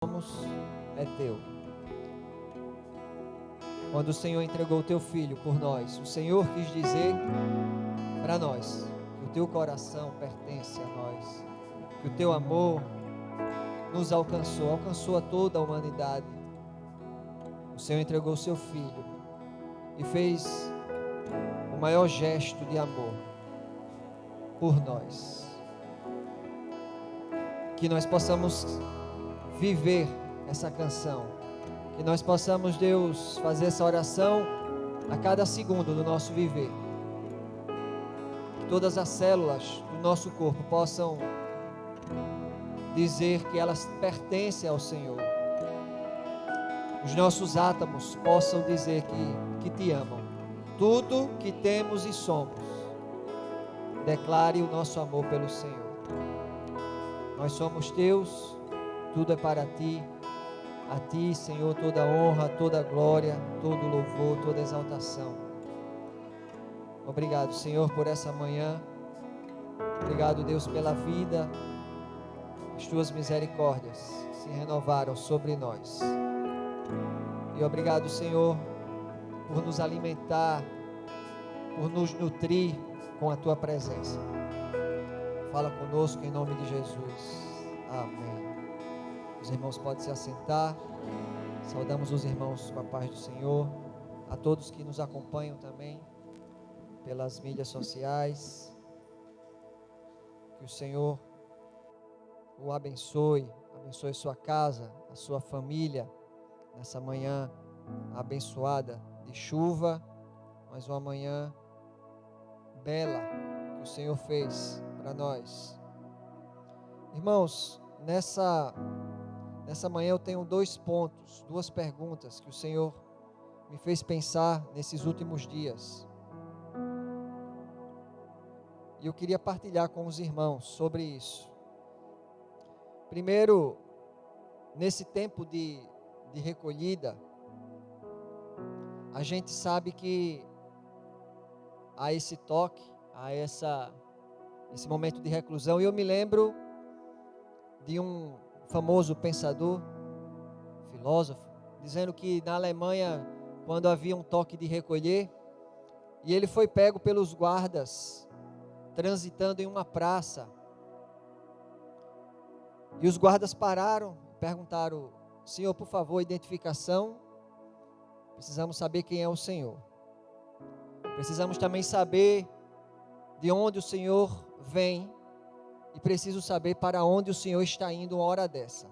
é teu. Quando o Senhor entregou o teu Filho por nós, o Senhor quis dizer para nós que o teu coração pertence a nós, que o teu amor nos alcançou a toda a humanidade. O Senhor entregou o seu Filho e fez o maior gesto de amor por nós. Que nós possamos viver essa canção, que nós possamos, Deus, fazer essa oração a cada segundo do nosso viver. Que todas as células do nosso corpo possam dizer que elas pertencem ao Senhor. Os nossos átomos possam dizer que te amam. Tudo que temos e somos, declare o nosso amor pelo Senhor. Nós somos teus, tudo é para ti. A ti, Senhor, toda honra, toda glória, todo louvor, toda exaltação. Obrigado, Senhor, por essa manhã. Obrigado, Deus, pela vida. As tuas misericórdias se renovaram sobre nós. E obrigado, Senhor, por nos alimentar, por nos nutrir com a tua presença. Fala conosco em nome de Jesus. Amém. Os irmãos podem se assentar. Saudamos os irmãos com a paz do Senhor. A todos que nos acompanham também pelas mídias sociais. Que o Senhor o abençoe sua casa, a sua família, nessa manhã abençoada de chuva, mas uma manhã bela que o Senhor fez para nós. Irmãos, nessa manhã eu tenho duas perguntas que o Senhor me fez pensar nesses últimos dias. E eu queria partilhar com os irmãos sobre isso. Primeiro, nesse tempo de recolhida, a gente sabe que há esse toque, há esse momento de reclusão. E eu me lembro de um famoso pensador, filósofo, dizendo que na Alemanha, quando havia um toque de recolher, e ele foi pego pelos guardas, transitando em uma praça, e os guardas pararam, perguntaram: Senhor, por favor, identificação, precisamos saber quem é o Senhor, precisamos também saber de onde o Senhor vem, e preciso saber para onde o Senhor está indo uma hora dessa.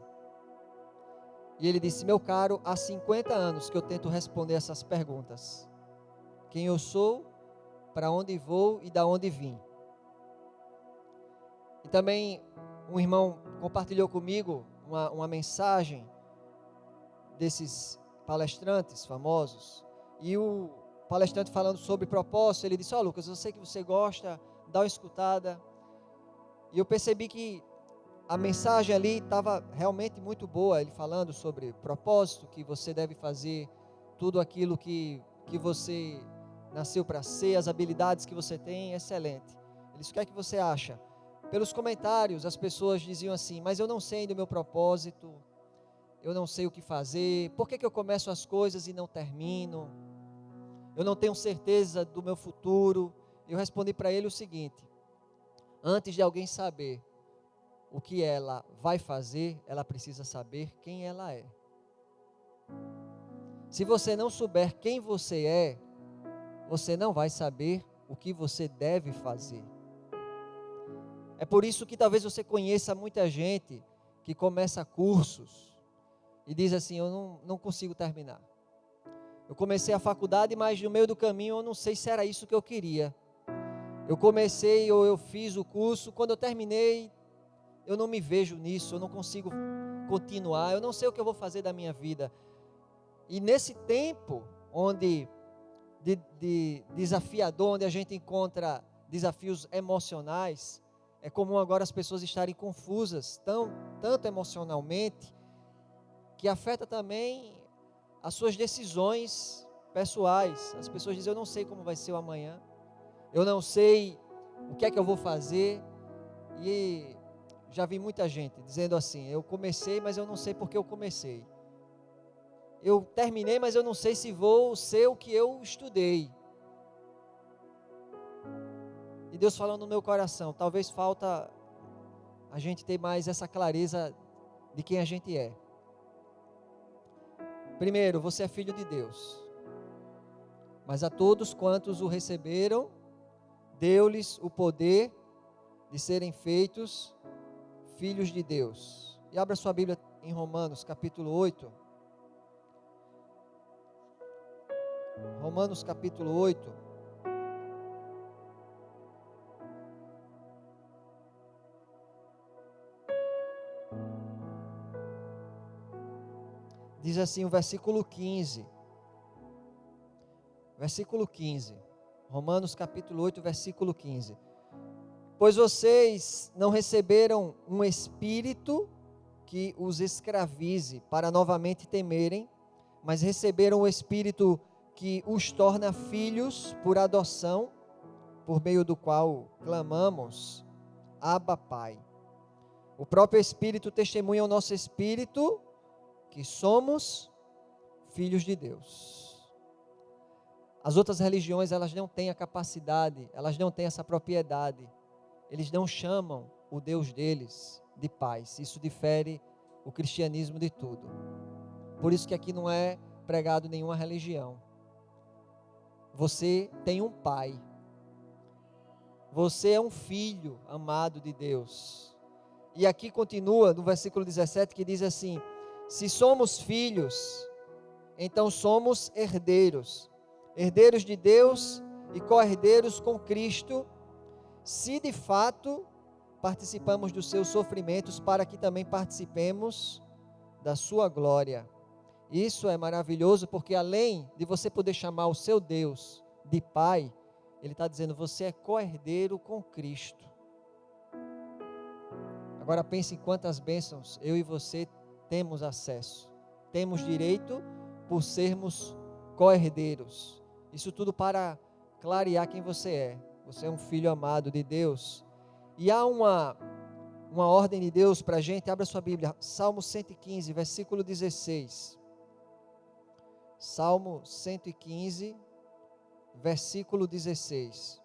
E ele disse: meu caro, há 50 anos que eu tento responder essas perguntas: quem eu sou, para onde vou e da onde vim. E também um irmão compartilhou comigo uma mensagem desses palestrantes famosos, e o palestrante falando sobre propósito, ele disse: Lucas, eu sei que você gosta, dá uma escutada. E eu percebi que a mensagem ali estava realmente muito boa, ele falando sobre propósito, que você deve fazer tudo aquilo que você nasceu para ser, as habilidades que você tem, excelente. Ele disse: o que é que você acha? Pelos comentários, as pessoas diziam assim: mas eu não sei do meu propósito, eu não sei o que fazer, por que eu começo as coisas e não termino? Eu não tenho certeza do meu futuro. Eu respondi para ele o seguinte: antes de alguém saber o que ela vai fazer, ela precisa saber quem ela é. Se você não souber quem você é, você não vai saber o que você deve fazer. É por isso que talvez você conheça muita gente que começa cursos e diz assim: eu não consigo terminar. Eu comecei a faculdade, mas no meio do caminho eu não sei se era isso que eu queria. Eu comecei ou eu fiz o curso, quando eu terminei, eu não me vejo nisso, eu não consigo continuar, eu não sei o que eu vou fazer da minha vida. E nesse tempo de desafiador, onde a gente encontra desafios emocionais, é comum agora as pessoas estarem confusas, tanto emocionalmente, que afeta também as suas decisões pessoais. As pessoas dizem: eu não sei como vai ser o amanhã, eu não sei o que é que eu vou fazer. E já vi muita gente dizendo assim: eu comecei, mas eu não sei porque eu comecei. Eu terminei, mas eu não sei se vou ser o que eu estudei. E Deus falando no meu coração, talvez falta a gente ter mais essa clareza de quem a gente é. Primeiro, você é filho de Deus. Mas a todos quantos o receberam, deu-lhes o poder de serem feitos filhos de Deus. E abra sua Bíblia em Romanos, capítulo 8. Romanos, capítulo 8. Diz assim o versículo 15. Versículo 15. Romanos, capítulo 8, versículo 15. Pois vocês não receberam um espírito que os escravize para novamente temerem, mas receberam o espírito que os torna filhos por adoção, por meio do qual clamamos, Abba, Pai. O próprio Espírito testemunha ao nosso espírito que somos filhos de Deus. As outras religiões, elas não têm a capacidade, elas não têm essa propriedade. Eles não chamam o Deus deles de Pai. Isso difere o cristianismo de tudo. Por isso que aqui não é pregado nenhuma religião. Você tem um Pai. Você é um filho amado de Deus. E aqui continua no versículo 17 que diz assim: se somos filhos, então somos herdeiros. Herdeiros de Deus e co-herdeiros com Cristo, se de fato participamos dos seus sofrimentos, para que também participemos da sua glória. Isso é maravilhoso, porque além de você poder chamar o seu Deus de Pai, Ele está dizendo: você é co-herdeiro com Cristo. Agora pense em quantas bênçãos eu e você temos acesso, temos direito por sermos co-herdeiros. Isso tudo para clarear quem você é. Você é um filho amado de Deus. E há uma ordem de Deus para a gente. Abra sua Bíblia, Salmo 115, versículo 16. Salmo 115, versículo 16.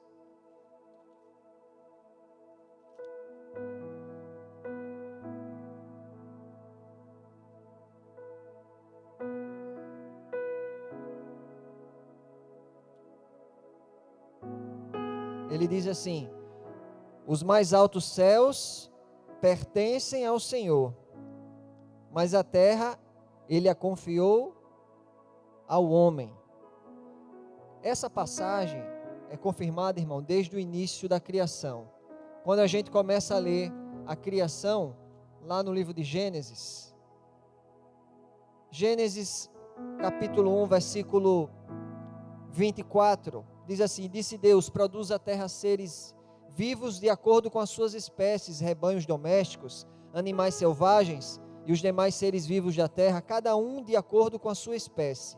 Ele diz assim: os mais altos céus pertencem ao Senhor, mas a terra Ele a confiou ao homem. Essa passagem é confirmada, irmão, desde o início da criação. Quando a gente começa a ler a criação, lá no livro de Gênesis, capítulo 1, versículo 24, diz assim: disse Deus, produz a terra seres vivos de acordo com as suas espécies, rebanhos domésticos, animais selvagens e os demais seres vivos da terra, cada um de acordo com a sua espécie.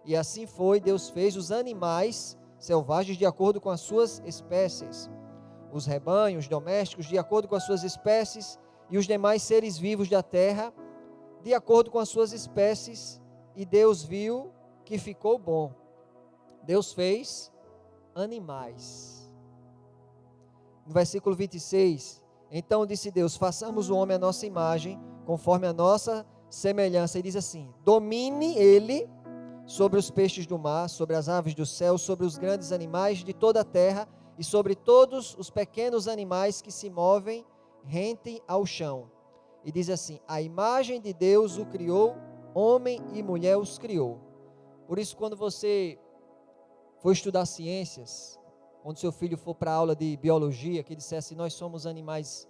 E assim foi, Deus fez os animais selvagens de acordo com as suas espécies, os rebanhos domésticos de acordo com as suas espécies e os demais seres vivos da terra de acordo com as suas espécies, e Deus viu que ficou bom. Deus fez animais. No versículo 26, então disse Deus: façamos o homem à nossa imagem, conforme a nossa semelhança. E diz assim: domine ele sobre os peixes do mar, sobre as aves do céu, sobre os grandes animais de toda a terra e sobre todos os pequenos animais que se movem rente ao chão. E diz assim: a imagem de Deus o criou, homem e mulher os criou. Por isso, quando você for estudar ciências, quando seu filho for para a aula de biologia, que dissesse: nós somos animais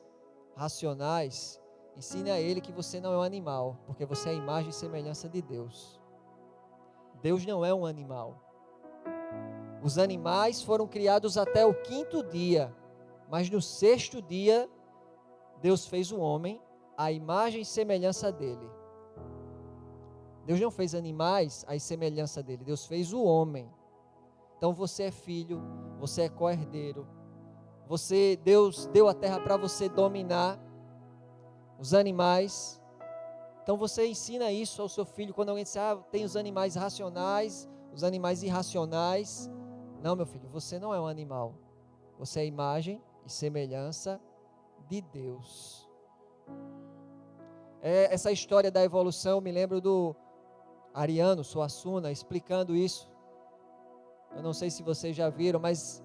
racionais, ensine a ele que você não é um animal, porque você é a imagem e semelhança de Deus. Deus não é um animal. Os animais foram criados até o 5º dia, mas no 6º dia, Deus fez o homem, à imagem e semelhança dele. Deus não fez animais à semelhança dele, Deus fez o homem. Então você é filho, você é co-herdeiro. Deus deu a terra para você dominar. os animais. Então você ensina isso ao seu filho quando alguém diz, tem os animais racionais, os animais irracionais. Não, meu filho, você não é um animal. Você é imagem e semelhança de Deus. Essa história da evolução, me lembro do Ariano Suassuna explicando isso. Eu não sei se vocês já viram, mas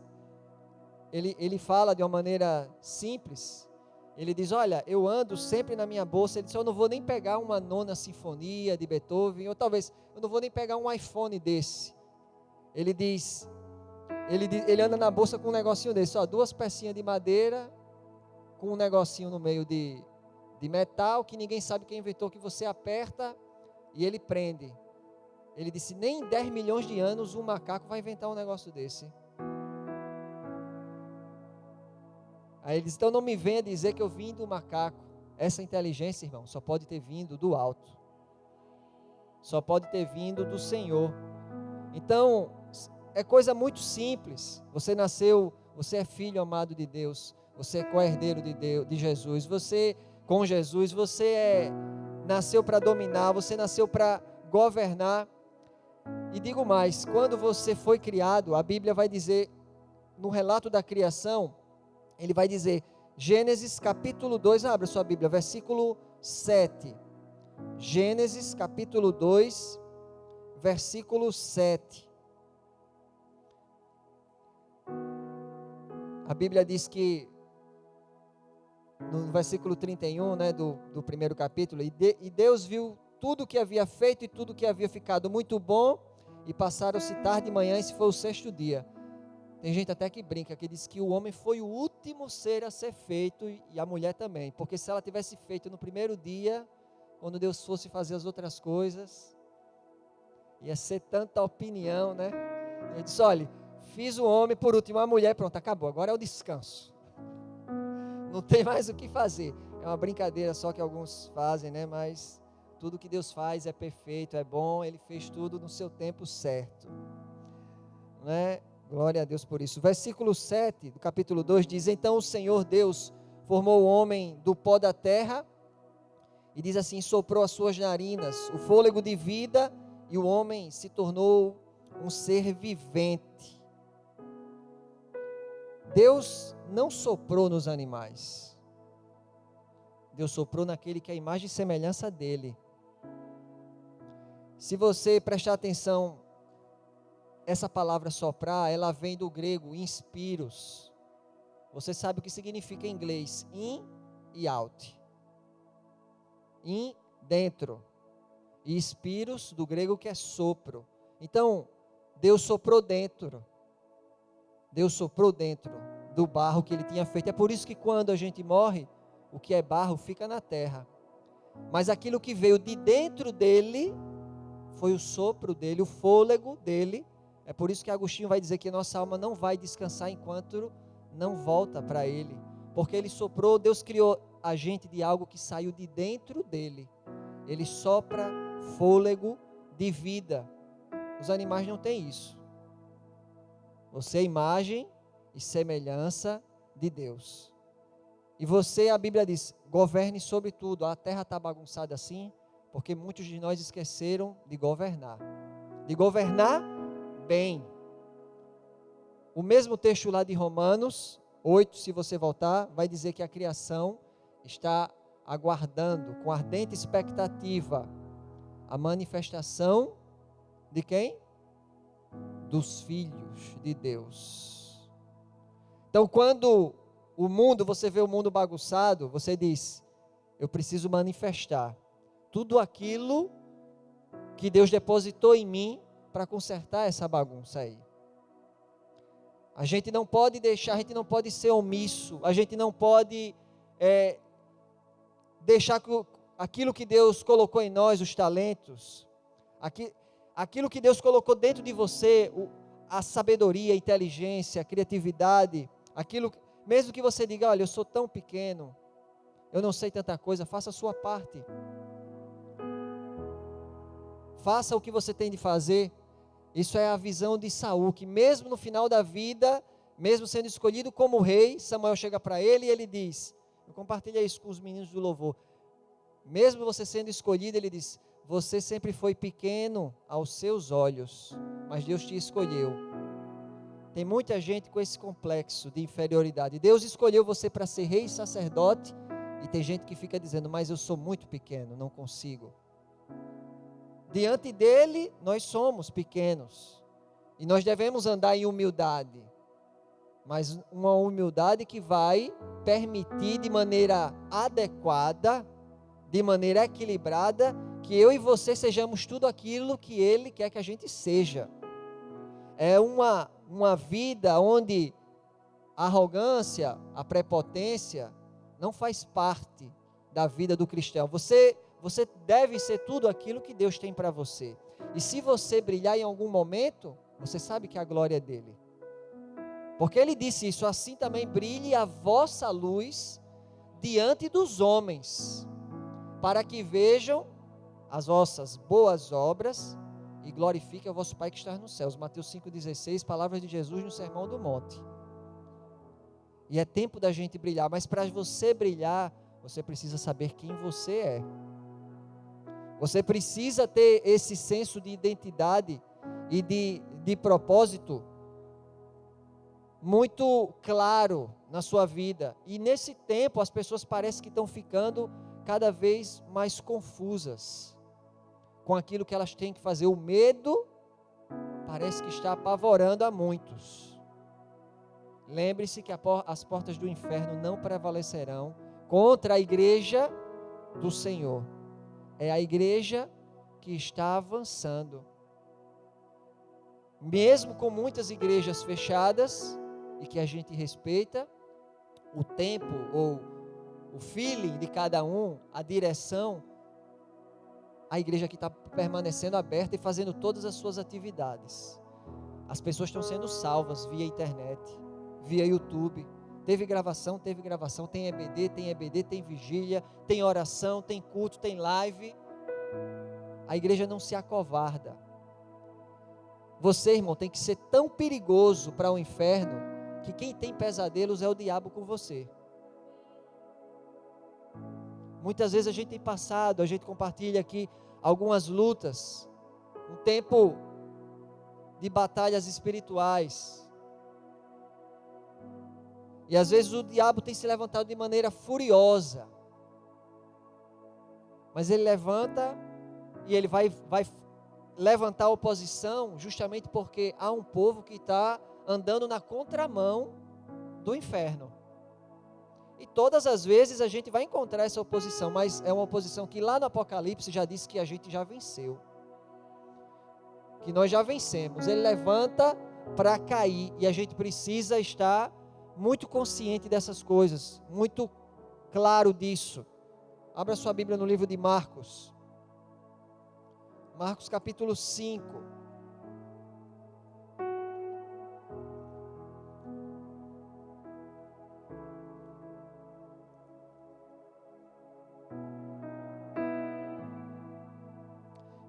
ele fala de uma maneira simples. Ele diz, olha, eu ando sempre na minha bolsa. Ele diz, eu não vou nem pegar uma nona sinfonia de Beethoven, ou talvez, eu não vou nem pegar um iPhone desse. Ele diz, ele anda na bolsa com um negocinho desse, 2 pecinhas de madeira, com um negocinho no meio de metal, que ninguém sabe quem inventou, que você aperta e ele prende. Ele disse, nem em 10 milhões de anos um macaco vai inventar um negócio desse. Aí ele diz, então não me venha dizer que eu vim do macaco. Essa inteligência, irmão, só pode ter vindo do alto. Só pode ter vindo do Senhor. Então, é coisa muito simples. Você nasceu, você é filho amado de Deus. Você é co-herdeiro de Jesus. Você, com Jesus, você nasceu para dominar. Você nasceu para governar. E digo mais, quando você foi criado, a Bíblia vai dizer, no relato da criação, ele vai dizer, Gênesis capítulo 2, abra sua Bíblia, versículo 7. Gênesis capítulo 2, versículo 7. A Bíblia diz que, no versículo 31, do primeiro capítulo, e Deus viu tudo o que havia feito e tudo que havia ficado muito bom, e passaram-se tarde e manhã, e se foi o 6º dia. Tem gente até que brinca, que diz que o homem foi o último ser a ser feito, e a mulher também, porque se ela tivesse feito no primeiro dia, quando Deus fosse fazer as outras coisas, ia ser tanta opinião, né? Ele disse, olha, fiz o homem por último, a mulher, pronto, acabou, agora é o descanso. Não tem mais o que fazer. É uma brincadeira só que alguns fazem, né? Mas tudo que Deus faz é perfeito, é bom, Ele fez tudo no seu tempo certo. Não é? Glória a Deus por isso. Versículo 7 do capítulo 2 diz, então o Senhor Deus formou o homem do pó da terra, e diz assim, soprou as suas narinas o fôlego de vida, e o homem se tornou um ser vivente. Deus não soprou nos animais. Deus soprou naquele que é a imagem e semelhança dele. Se você prestar atenção, essa palavra soprar, ela vem do grego inspiros. Você sabe o que significa em inglês? In e out. In, dentro. E spiros, do grego, que é sopro. Então, Deus soprou dentro. Deus soprou dentro do barro que Ele tinha feito. É por isso que quando a gente morre, o que é barro fica na terra. Mas aquilo que veio de dentro dele, foi o sopro dele, o fôlego dele. É por isso que Agostinho vai dizer que nossa alma não vai descansar enquanto não volta para Ele. Porque Ele soprou, Deus criou a gente de algo que saiu de dentro dele. Ele sopra fôlego de vida. Os animais não têm isso. Você é imagem e semelhança de Deus. E você, a Bíblia diz, governe sobre tudo. A terra está bagunçada assim, porque muitos de nós esqueceram de governar. De governar bem. O mesmo texto lá de Romanos 8, se você voltar, vai dizer que a criação está aguardando com ardente expectativa a manifestação de quem? Dos filhos de Deus. Então, quando o mundo, você vê o mundo bagunçado, você diz, eu preciso manifestar tudo aquilo que Deus depositou em mim para consertar essa bagunça aí. A gente não pode deixar, a gente não pode ser omisso, a gente não pode deixar que aquilo que Deus colocou em nós, os talentos, aquilo que Deus colocou dentro de você, a sabedoria, a inteligência, a criatividade, aquilo, mesmo que você diga, olha, eu sou tão pequeno, eu não sei tanta coisa, faça a sua parte. Faça o que você tem de fazer. Isso é a visão de Saul, que mesmo no final da vida, mesmo sendo escolhido como rei, Samuel chega para ele e ele diz, eu compartilho isso com os meninos do louvor, mesmo você sendo escolhido, ele diz, você sempre foi pequeno aos seus olhos, mas Deus te escolheu. Tem muita gente com esse complexo de inferioridade. Deus escolheu você para ser rei e sacerdote, e tem gente que fica dizendo, mas eu sou muito pequeno, não consigo. Diante dele, nós somos pequenos, e nós devemos andar em humildade, mas uma humildade que vai permitir de maneira adequada, de maneira equilibrada, que eu e você sejamos tudo aquilo que Ele quer que a gente seja. É uma vida onde a arrogância, a prepotência, não faz parte da vida do cristão. Você deve ser tudo aquilo que Deus tem para você. E se você brilhar em algum momento, você sabe que a glória é dele. Porque ele disse isso, assim também brilhe a vossa luz diante dos homens, para que vejam as vossas boas obras e glorifiquem o vosso Pai que está nos céus. Mateus 5,16, palavras de Jesus no Sermão do Monte. E é tempo da gente brilhar, mas para você brilhar, você precisa saber quem você é. Você precisa ter esse senso de identidade e de propósito muito claro na sua vida. E nesse tempo as pessoas parecem que estão ficando cada vez mais confusas com aquilo que elas têm que fazer. O medo parece que está apavorando a muitos. Lembre-se que as portas do inferno não prevalecerão contra a igreja do Senhor. É a igreja que está avançando. Mesmo com muitas igrejas fechadas e que a gente respeita, o tempo ou o feeling de cada um, a direção, a igreja aqui está permanecendo aberta e fazendo todas as suas atividades. As pessoas estão sendo salvas via internet, via YouTube. Teve gravação, tem EBD, tem vigília, tem oração, tem culto, tem live. A igreja não se acovarda. Você, irmão, tem que ser tão perigoso para o inferno, que quem tem pesadelos é o diabo com você. Muitas vezes a gente tem passado, a gente compartilha aqui algumas lutas, um tempo de batalhas espirituais. E às vezes o diabo tem se levantado de maneira furiosa. Mas ele levanta e ele vai levantar a oposição justamente porque há um povo que está andando na contramão do inferno. E todas as vezes a gente vai encontrar essa oposição, mas é uma oposição que lá no Apocalipse já diz que a gente já venceu. Que nós já vencemos. Ele levanta para cair e a gente precisa estar muito consciente dessas coisas, muito claro disso. Abra sua Bíblia no livro de Marcos. Marcos capítulo 5.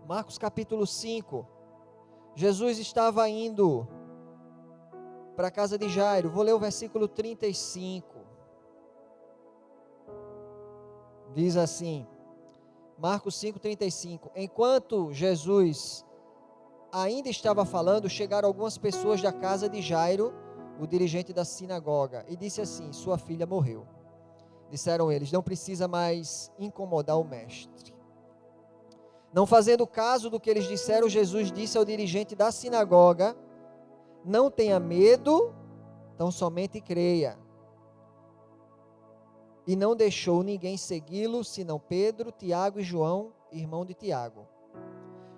Marcos capítulo 5. Jesus estava indo para a casa de Jairo. Vou ler o versículo 35. Diz assim, Marcos 5,35. Enquanto Jesus ainda estava falando, chegaram algumas pessoas da casa de Jairo, o dirigente da sinagoga, e disse assim, sua filha morreu. Disseram eles, não precisa mais incomodar o mestre. Não fazendo caso do que eles disseram, Jesus disse ao dirigente da sinagoga, não tenha medo, tão somente creia. E não deixou ninguém segui-lo, senão Pedro, Tiago e João, irmão de Tiago.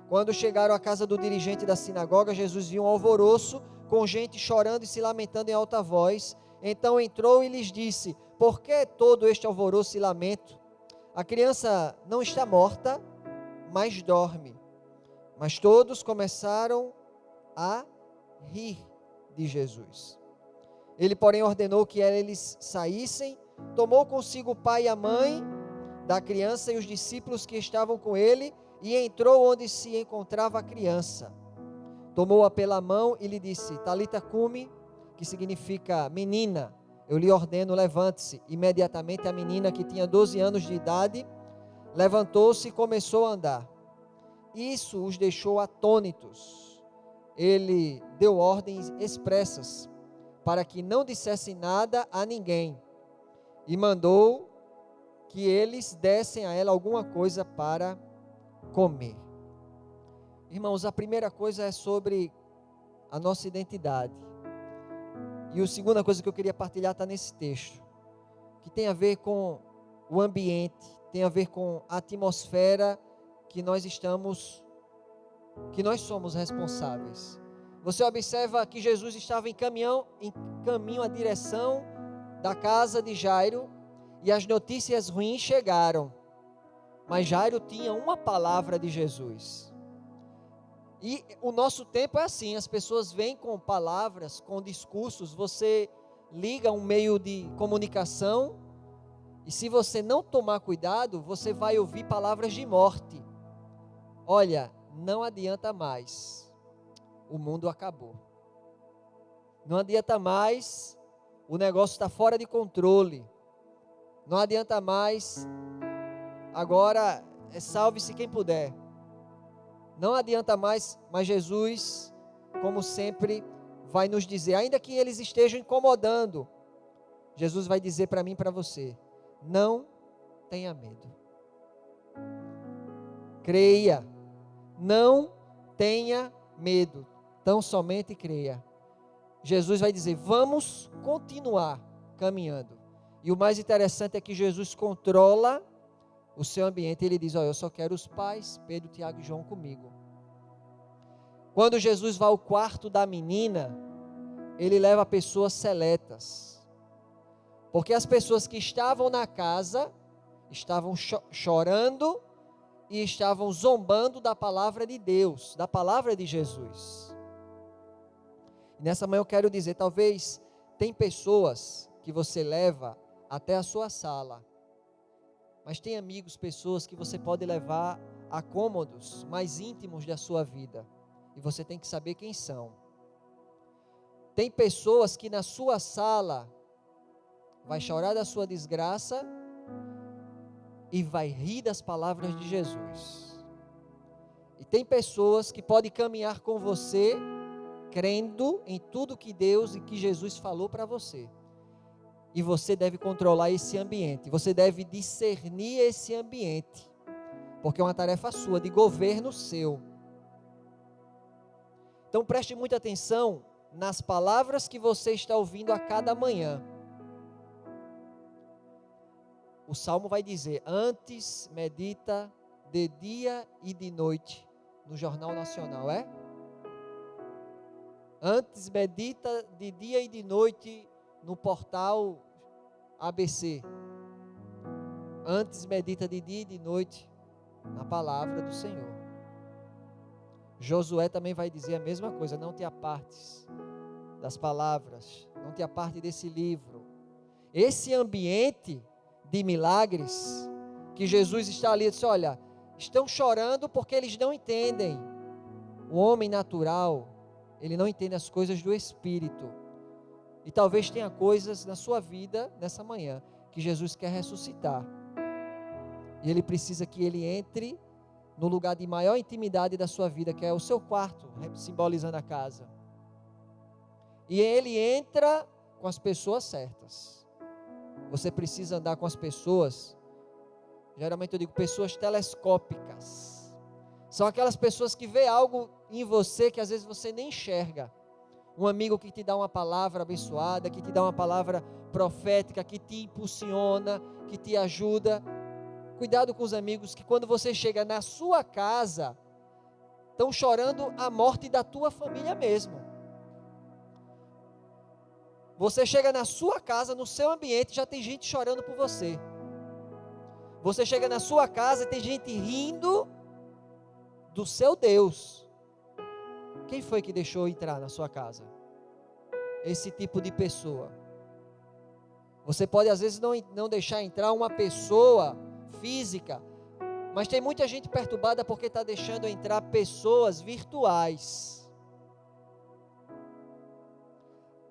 Quando chegaram à casa do dirigente da sinagoga, Jesus viu um alvoroço, com gente chorando e se lamentando em alta voz. Então entrou e lhes disse, por que todo este alvoroço e lamento? A criança não está morta, mas dorme. Mas todos começaram a rir de Jesus. Ele, porém, ordenou que eles saíssem, tomou consigo o pai e a mãe da criança e os discípulos que estavam com ele, e entrou onde se encontrava a criança. Tomou-a pela mão e lhe disse, Talita cumi, que significa menina, eu lhe ordeno, levante-se. Imediatamente a menina, que tinha 12 anos de idade, levantou-se e começou a andar. Isso os deixou atônitos. Ele deu ordens expressas para que não dissessem nada a ninguém e mandou que eles dessem a ela alguma coisa para comer. Irmãos, a primeira coisa é sobre a nossa identidade. E a segunda coisa que eu queria partilhar está nesse texto, que tem a ver com o ambiente, tem a ver com a atmosfera que nós somos responsáveis. Você observa que Jesus estava em caminho à direção da casa de Jairo, e as notícias ruins chegaram. Mas Jairo tinha uma palavra de Jesus. E o nosso tempo é assim, as pessoas vêm com palavras, com discursos, você liga um meio de comunicação, e se você não tomar cuidado, você vai ouvir palavras de morte. Olha, não adianta mais, o mundo acabou. Não adianta mais, o negócio está fora de controle. Não adianta mais, agora salve-se quem puder. Não adianta mais, mas Jesus, como sempre, vai nos dizer, ainda que eles estejam incomodando, Jesus vai dizer para mim e para você, não tenha medo. Creia, não tenha medo, tão somente creia. Jesus vai dizer, vamos continuar caminhando. E o mais interessante é que Jesus controla o seu ambiente. Ele diz, eu só quero os pais, Pedro, Tiago e João comigo. Quando Jesus vai ao quarto da menina, ele leva pessoas seletas. Porque as pessoas que estavam na casa, estavam chorando e estavam zombando da palavra de Deus, da palavra de Jesus. E nessa manhã eu quero dizer, talvez tem pessoas que você leva até a sua sala, mas tem amigos, pessoas que você pode levar a cômodos mais íntimos da sua vida, e você tem que saber quem são. Tem pessoas que na sua sala vai chorar da sua desgraça e vai rir das palavras de Jesus. E tem pessoas que podem caminhar com você crendo em tudo que Deus e que Jesus falou para você. E você deve controlar esse ambiente, você deve discernir esse ambiente, porque é uma tarefa sua, de governo seu. Então preste muita atenção nas palavras que você está ouvindo a cada manhã. O Salmo vai dizer, antes medita de dia e de noite, no Jornal Nacional, Antes medita de dia e de noite no portal ABC. Antes medita de dia e de noite na palavra do Senhor. Josué também vai dizer a mesma coisa, não te apartes das palavras, não te aparte desse livro. Esse ambiente de milagres, que Jesus está ali, disse, olha, estão chorando porque eles não entendem. O homem natural, ele não entende as coisas do Espírito. E talvez tenha coisas na sua vida, nessa manhã, que Jesus quer ressuscitar. E ele precisa que ele entre no lugar de maior intimidade da sua vida, que é o seu quarto, simbolizando a casa. E ele entra com as pessoas certas. Você precisa andar com as pessoas, geralmente eu digo pessoas telescópicas. São aquelas pessoas que vê algo em você que às vezes você nem enxerga. Um amigo que te dá uma palavra abençoada, que te dá uma palavra profética, que te impulsiona, que te ajuda. Cuidado com os amigos que quando você chega na sua casa, estão chorando a morte da tua família mesmo. Você chega na sua casa, no seu ambiente, já tem gente chorando por você. Você chega na sua casa e tem gente rindo do seu Deus. Quem foi que deixou entrar na sua casa? Esse tipo de pessoa. Você pode às vezes não deixar entrar uma pessoa física, mas tem muita gente perturbada porque está deixando entrar pessoas virtuais.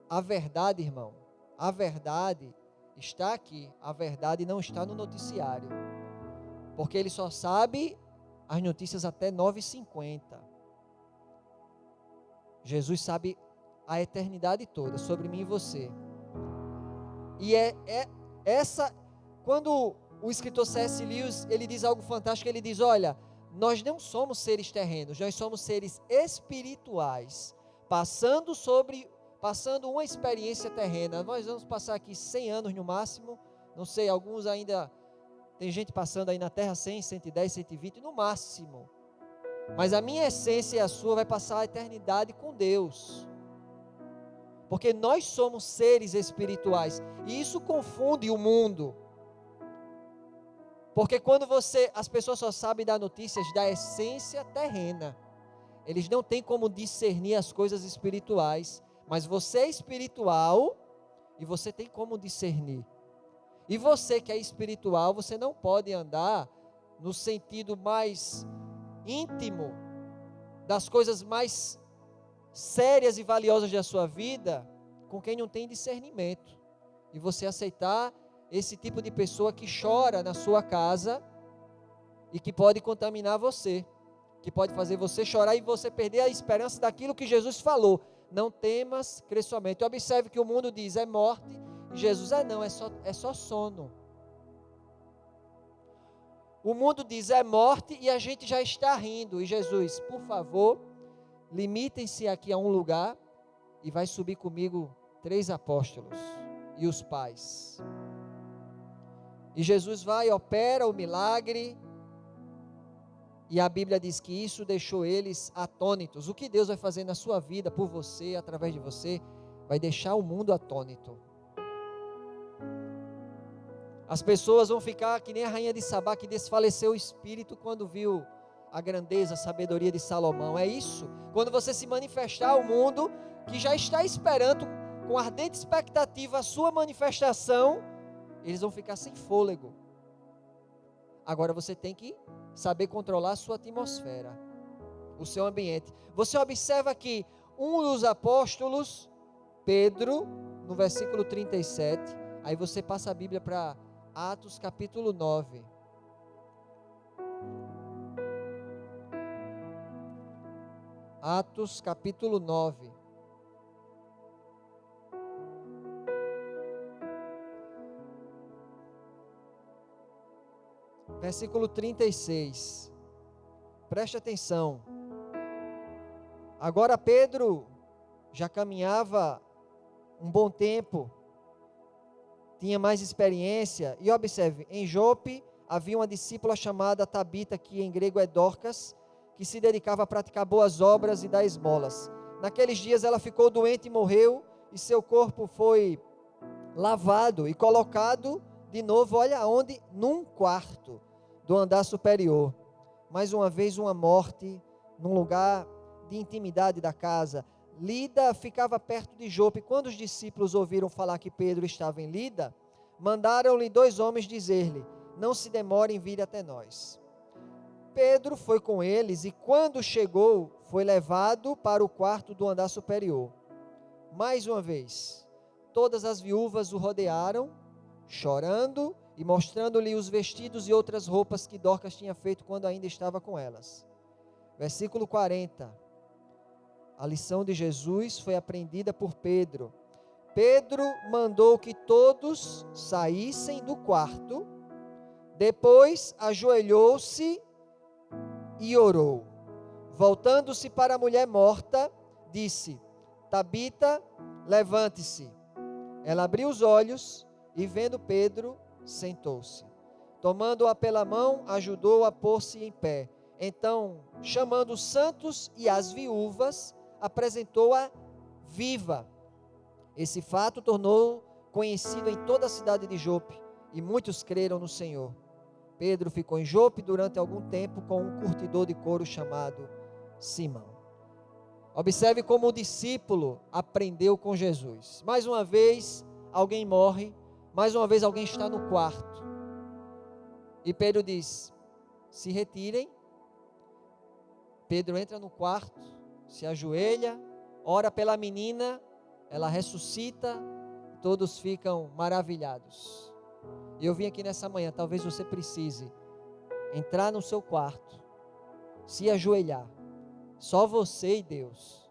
A verdade, irmão, a verdade está aqui, a verdade não está no noticiário. Porque ele só sabe as notícias até 9h50. Jesus sabe a eternidade toda sobre mim e você. E essa, quando o escritor C.S. Lewis, ele diz algo fantástico, ele diz, olha, nós não somos seres terrenos, nós somos seres espirituais, passando uma experiência terrena. Nós vamos passar aqui 100 anos no máximo, não sei, alguns ainda, tem gente passando aí na terra 100, 110, 120 no máximo. Mas a minha essência e a sua vai passar a eternidade com Deus. Porque nós somos seres espirituais. E isso confunde o mundo. Porque quando as pessoas só sabem dar notícias da essência terrena. Eles não têm como discernir as coisas espirituais. Mas você é espiritual e você tem como discernir. E você que é espiritual, você não pode andar no sentido mais íntimo das coisas mais sérias e valiosas da sua vida com quem não tem discernimento. E você aceitar esse tipo de pessoa que chora na sua casa e que pode contaminar você, que pode fazer você chorar e você perder a esperança daquilo que Jesus falou. Não temas, crê somente. Observe que o mundo diz é morte e Jesus não, é só sono. O mundo diz é morte e a gente já está rindo. E Jesus, por favor, limitem-se aqui a um lugar e vai subir comigo 3 apóstolos e os pais. E Jesus vai, opera o milagre e a Bíblia diz que isso deixou eles atônitos. O que Deus vai fazer na sua vida, por você, através de você, vai deixar o mundo atônito. As pessoas vão ficar que nem a rainha de Sabá, que desfaleceu o espírito quando viu a grandeza, a sabedoria de Salomão. É isso. Quando você se manifestar ao mundo, que já está esperando com ardente expectativa a sua manifestação, eles vão ficar sem fôlego. Agora você tem que saber controlar a sua atmosfera, o seu ambiente. Você observa que um dos apóstolos, Pedro, no versículo 37, aí você passa a Bíblia para Atos capítulo 9. Atos capítulo 9. Versículo 36. Preste atenção. Agora Pedro já caminhava um bom tempo, tinha mais experiência, e observe, em Jope havia uma discípula chamada Tabita, que em grego é Dorcas, que se dedicava a praticar boas obras e dar esmolas. Naqueles dias ela ficou doente e morreu, e seu corpo foi lavado e colocado de novo, olha onde? Num quarto do andar superior. Mais uma vez uma morte, num lugar de intimidade da casa. Lida ficava perto de Jope. Quando os discípulos ouviram falar que Pedro estava em Lida, mandaram-lhe 2 homens dizer-lhe: não se demore em vir até nós. Pedro foi com eles e quando chegou, foi levado para o quarto do andar superior. Mais uma vez, todas as viúvas o rodearam, chorando e mostrando-lhe os vestidos e outras roupas que Dorcas tinha feito quando ainda estava com elas. Versículo 40. A lição de Jesus foi aprendida por Pedro. Pedro mandou que todos saíssem do quarto, depois ajoelhou-se e orou. Voltando-se para a mulher morta, disse: Tabita, levante-se. Ela abriu os olhos e, vendo Pedro, sentou-se. Tomando-a pela mão, ajudou-a a pôr-se em pé. Então, chamando os santos e as viúvas, apresentou-a viva. Esse fato tornou conhecido em toda a cidade de Jope, e muitos creram no Senhor. Pedro ficou em Jope durante algum tempo com um curtidor de couro chamado Simão. Observe como o discípulo aprendeu com Jesus. Mais uma vez, alguém morre, mais uma vez alguém está no quarto. E Pedro diz: se retirem. Pedro entra no quarto, se ajoelha, ora pela menina, ela ressuscita, todos ficam maravilhados. E eu vim aqui nessa manhã, talvez você precise entrar no seu quarto, se ajoelhar, só você e Deus,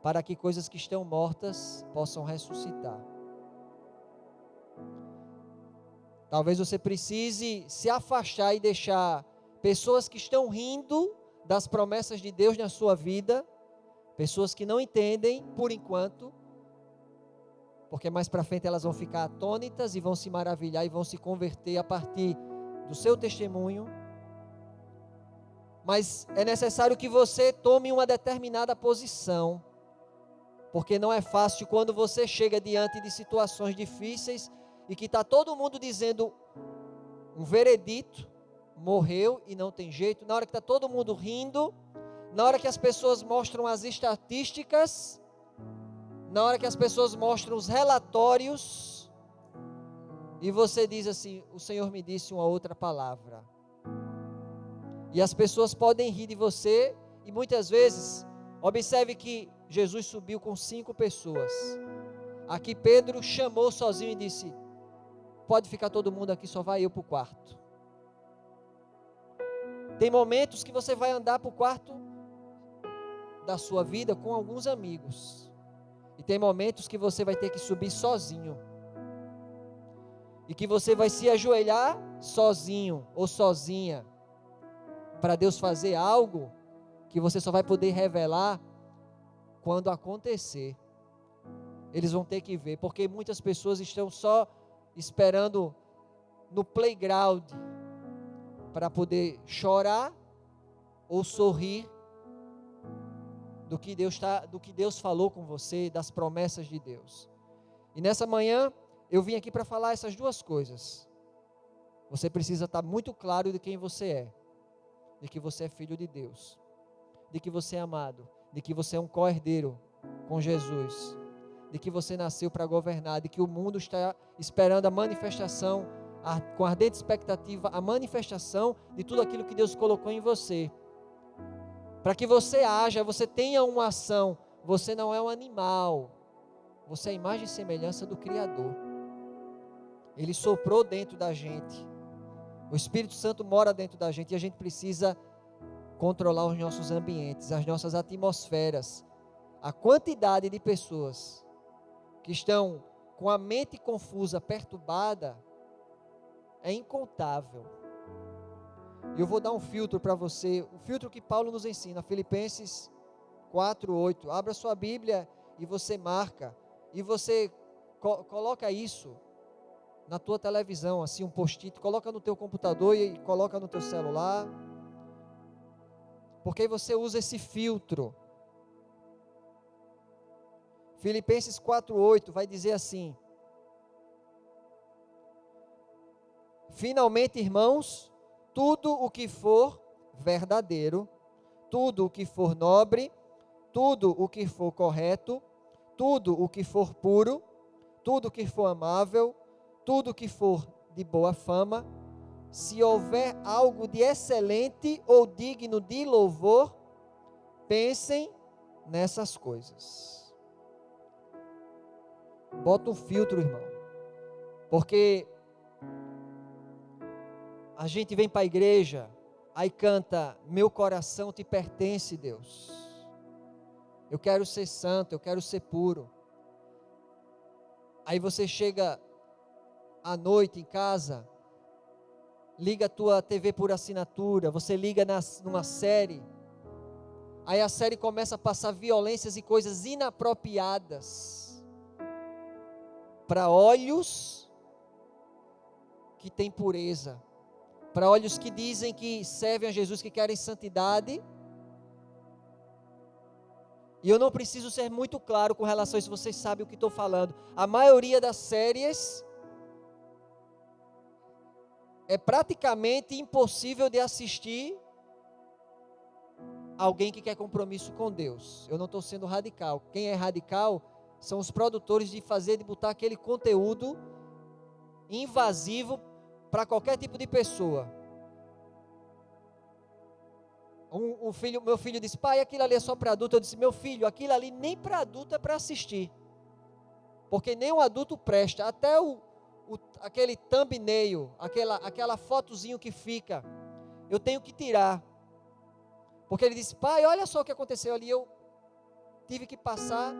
para que coisas que estão mortas possam ressuscitar. Talvez você precise se afastar e deixar pessoas que estão rindo das promessas de Deus na sua vida, pessoas que não entendem por enquanto, porque mais para frente elas vão ficar atônitas e vão se maravilhar e vão se converter a partir do seu testemunho. Mas é necessário que você tome uma determinada posição, porque não é fácil quando você chega diante de situações difíceis e que está todo mundo dizendo um veredito, morreu e não tem jeito, na hora que está todo mundo rindo, na hora que as pessoas mostram as estatísticas, na hora que as pessoas mostram os relatórios, e você diz assim: o Senhor me disse uma outra palavra. E as pessoas podem rir de você, e muitas vezes, observe que Jesus subiu com 5 pessoas. Aqui Pedro chamou sozinho e disse: pode ficar todo mundo aqui, só vai eu para o quarto. Tem momentos que você vai andar para o quarto da sua vida com alguns amigos. E tem momentos que você vai ter que subir sozinho. E que você vai se ajoelhar sozinho ou sozinha, para Deus fazer algo que você só vai poder revelar quando acontecer. Eles vão ter que ver, porque muitas pessoas estão só esperando no playground para poder chorar ou sorrir do que Deus falou com você, das promessas de Deus. E nessa manhã eu vim aqui para falar essas duas coisas. Você precisa estar muito claro de quem você é, de que você é filho de Deus, de que você é amado, de que você é um co-herdeiro com Jesus, de que você nasceu para governar, de que o mundo está esperando a manifestação, com ardente expectativa, a manifestação de tudo aquilo que Deus colocou em você. Para que você haja, você tenha uma ação. Você não é um animal, você é a imagem e semelhança do Criador. Ele soprou dentro da gente, o Espírito Santo mora dentro da gente, e a gente precisa controlar os nossos ambientes, as nossas atmosferas. A quantidade de pessoas que estão com a mente confusa, perturbada, é incontável. E eu vou dar um filtro para você, o filtro que Paulo nos ensina, Filipenses 4:8. Abra sua Bíblia e você marca, e você coloca isso na tua televisão, assim, um post-it, coloca no teu computador e coloca no teu celular, porque aí você usa esse filtro. Filipenses 4:8 vai dizer assim: finalmente, irmãos, tudo o que for verdadeiro, tudo o que for nobre, tudo o que for correto, tudo o que for puro, tudo o que for amável, tudo o que for de boa fama, se houver algo de excelente ou digno de louvor, pensem nessas coisas. Bota um filtro, irmão, porque a gente vem para a igreja, aí canta: meu coração te pertence, Deus, eu quero ser santo, eu quero ser puro. Aí você chega à noite em casa, liga a tua TV por assinatura, você liga numa série, aí a série começa a passar violências e coisas inapropriadas para olhos que têm pureza, para olhos que dizem que servem a Jesus, que querem santidade. E eu não preciso ser muito claro com relação a isso, vocês sabem o que estou falando. A maioria das séries é praticamente impossível de assistir alguém que quer compromisso com Deus. Eu não estou sendo radical. Quem é radical são os produtores de botar aquele conteúdo invasivo para qualquer tipo de pessoa. Meu filho disse: pai, aquilo ali é só para adulto. Eu disse: meu filho, aquilo ali nem para adulto é para assistir, porque nem o adulto presta. Até aquele thumbnail, aquela fotozinho que fica. eu tenho que tirar. Porque ele disse: pai, olha só o que aconteceu ali, eu tive que passar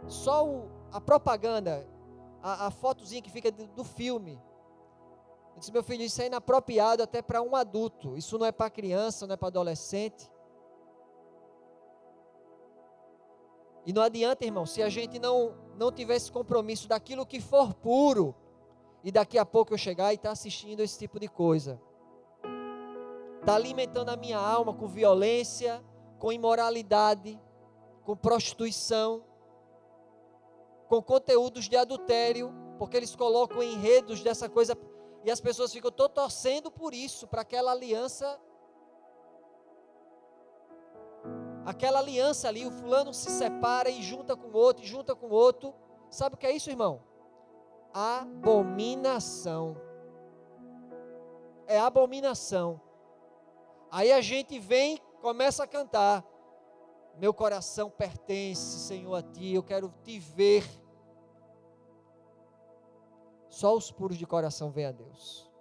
só a propaganda, a fotozinha que fica do filme. Eu disse: meu filho, isso é inapropriado até para um adulto, isso não é para criança, não é para adolescente. E não adianta, irmão, se a gente não tiver esse compromisso daquilo que for puro, e daqui a pouco eu chegar e estar assistindo esse tipo de coisa, está alimentando a minha alma com violência, com imoralidade, com prostituição, com conteúdos de adultério, porque eles colocam enredos dessa coisa, e as pessoas ficam torcendo por isso, para aquela aliança ali, o fulano se separa e junta com outro, e junta com outro. Sabe o que é isso, irmão? Abominação. É abominação. Aí a gente vem, começa a cantar: meu coração pertence, Senhor, a Ti, eu quero Te ver. Só os puros de coração vêm a Deus.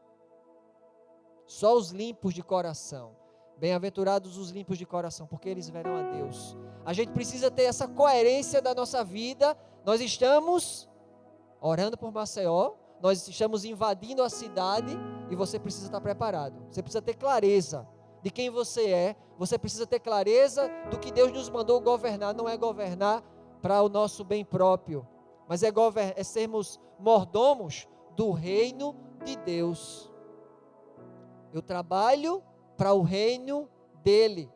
Só os limpos de coração. Bem-aventurados os limpos de coração, porque eles verão a Deus. A gente precisa ter essa coerência da nossa vida. Nós estamos orando por Maceió, nós estamos invadindo a cidade, e você precisa estar preparado. Você precisa ter clareza de quem você é. Você precisa ter clareza do que Deus nos mandou governar. Não é governar para o nosso bem próprio, mas é sermos mordomos do reino de Deus. Eu trabalho para o reino dele.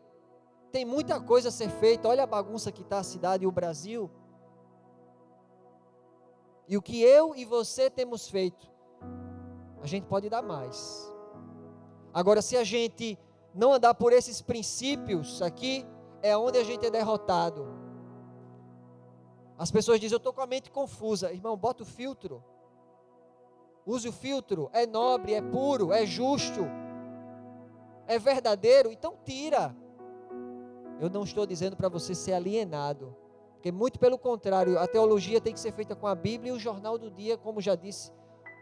Tem muita coisa a ser feita. Olha a bagunça que está a cidade e o Brasil. E o que eu e você temos feito, a gente pode dar mais. Agora, se a gente não andar por esses princípios aqui, é onde a gente é derrotado. As pessoas dizem: eu estou com a mente confusa. Irmão, bota o filtro. Use o filtro. É nobre, é puro, é justo, é verdadeiro, então tira. Eu não estou dizendo para você ser alienado, porque muito pelo contrário, a teologia tem que ser feita com a Bíblia e o jornal do dia, como já disse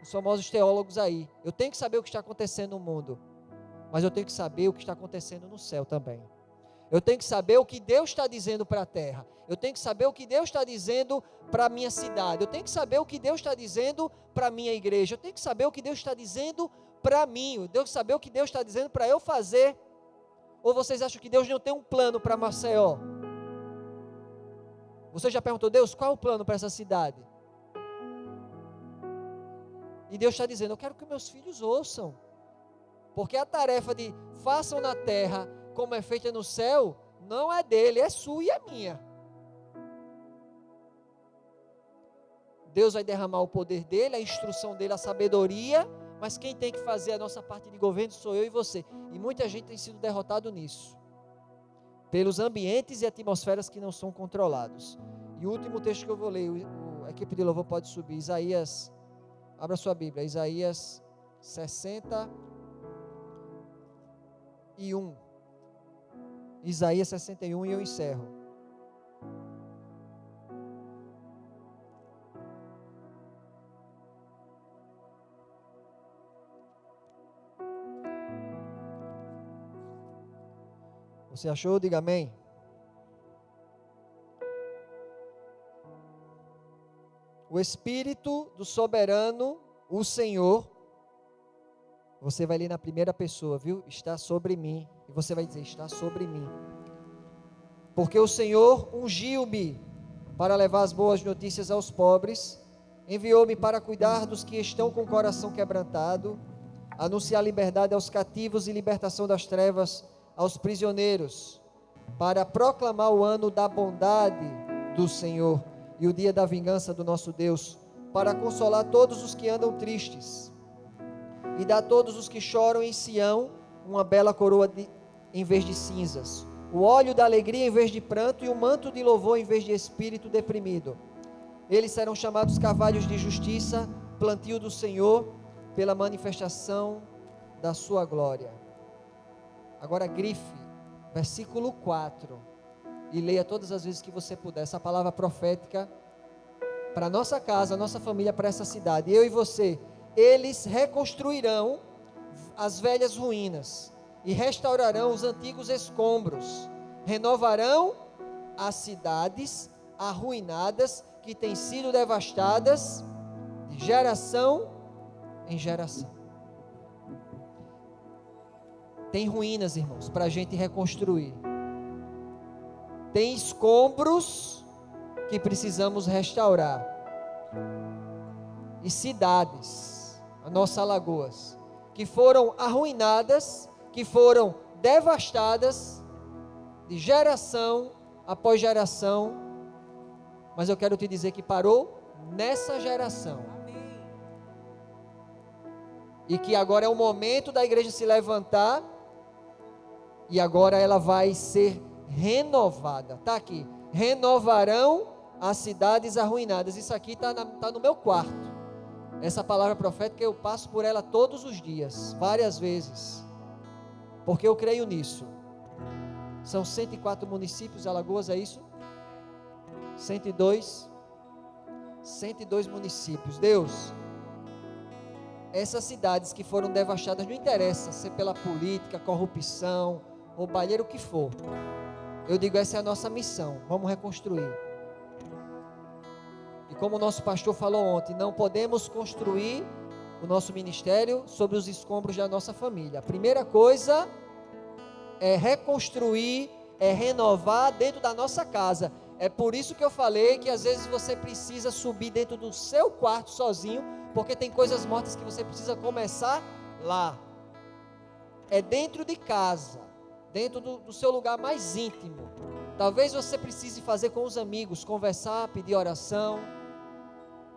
os famosos teólogos aí. Eu tenho que saber o que está acontecendo no mundo, mas eu tenho que saber o que está acontecendo no céu também. Eu tenho que saber o que Deus está dizendo para a terra. Eu tenho que saber o que Deus está dizendo para a minha cidade. Eu tenho que saber o que Deus está dizendo para a minha igreja. Eu tenho que saber o que Deus está dizendo para mim. Eu tenho que saber o que Deus está dizendo para eu fazer. Ou vocês acham que Deus não tem um plano para Maceió? Você já perguntou: Deus, qual é o plano para essa cidade? E Deus está dizendo: eu quero que meus filhos ouçam. Porque a tarefa de façam na terra como é feita no céu, não é dele, é sua e é minha. Deus vai derramar o poder dele, a instrução dele, a sabedoria, mas quem tem que fazer a nossa parte de governo sou eu e você. E muita gente tem sido derrotado nisso, pelos ambientes e atmosferas que não são controlados. E o último texto que eu vou ler, a equipe de louvor pode subir, Isaías, abra sua Bíblia, Isaías 61. Isaías 61 e eu encerro. Você achou? Diga amém. O Espírito do Soberano, o Senhor, você vai ler na primeira pessoa, viu? Está sobre mim. E você vai dizer: está sobre mim. Porque o Senhor ungiu-me para levar as boas notícias aos pobres, enviou-me para cuidar dos que estão com o coração quebrantado, anunciar liberdade aos cativos e libertação das trevas aos prisioneiros, para proclamar o ano da bondade do Senhor e o dia da vingança do nosso Deus, para consolar todos os que andam tristes e dar a todos os que choram em Sião uma bela coroa em vez de cinzas, o óleo da alegria em vez de pranto e o manto de louvor em vez de espírito deprimido. Eles serão chamados carvalhos de justiça, plantio do Senhor, pela manifestação da sua glória. Agora grife versículo 4 e leia todas as vezes que você puder essa palavra profética para a nossa casa, a nossa família, para essa cidade. Eu e você: eles reconstruirão as velhas ruínas e restaurarão os antigos escombros, renovarão as cidades arruinadas que têm sido devastadas de geração em geração. Tem ruínas, irmãos, para a gente reconstruir. Tem escombros que precisamos restaurar. E cidades, a nossa Alagoas, que foram arruinadas, que foram devastadas de geração após geração. Mas eu quero te dizer que parou nessa geração. E que agora é o momento da igreja se levantar. E agora ela vai ser renovada. Está aqui. Renovarão as cidades arruinadas. Isso aqui está no meu quarto. Essa palavra profética eu passo por ela todos os dias, várias vezes. Porque eu creio nisso. São 104 municípios, Alagoas, é isso? 102 municípios. Deus, essas cidades que foram devastadas, não interessa se pela política, corrupção, roubalheira, o que for. Eu digo, essa é a nossa missão, vamos reconstruir. E como o nosso pastor falou ontem, não podemos construir o nosso ministério sobre os escombros da nossa família. A primeira coisa é reconstruir, é renovar dentro da nossa casa. É por isso que eu falei que às vezes você precisa subir dentro do seu quarto sozinho, porque tem coisas mortas que você precisa começar lá. É dentro de casa, dentro do seu lugar mais íntimo. Talvez você precise fazer com os amigos, conversar, pedir oração.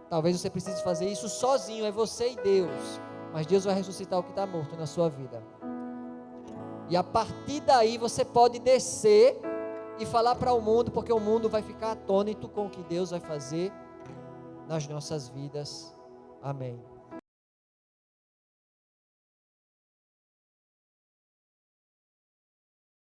Talvez você precise fazer isso sozinho, é você e Deus. Mas Deus vai ressuscitar o que está morto na sua vida. E a partir daí você pode descer e falar para o mundo, porque o mundo vai ficar atônito com o que Deus vai fazer nas nossas vidas. Amém.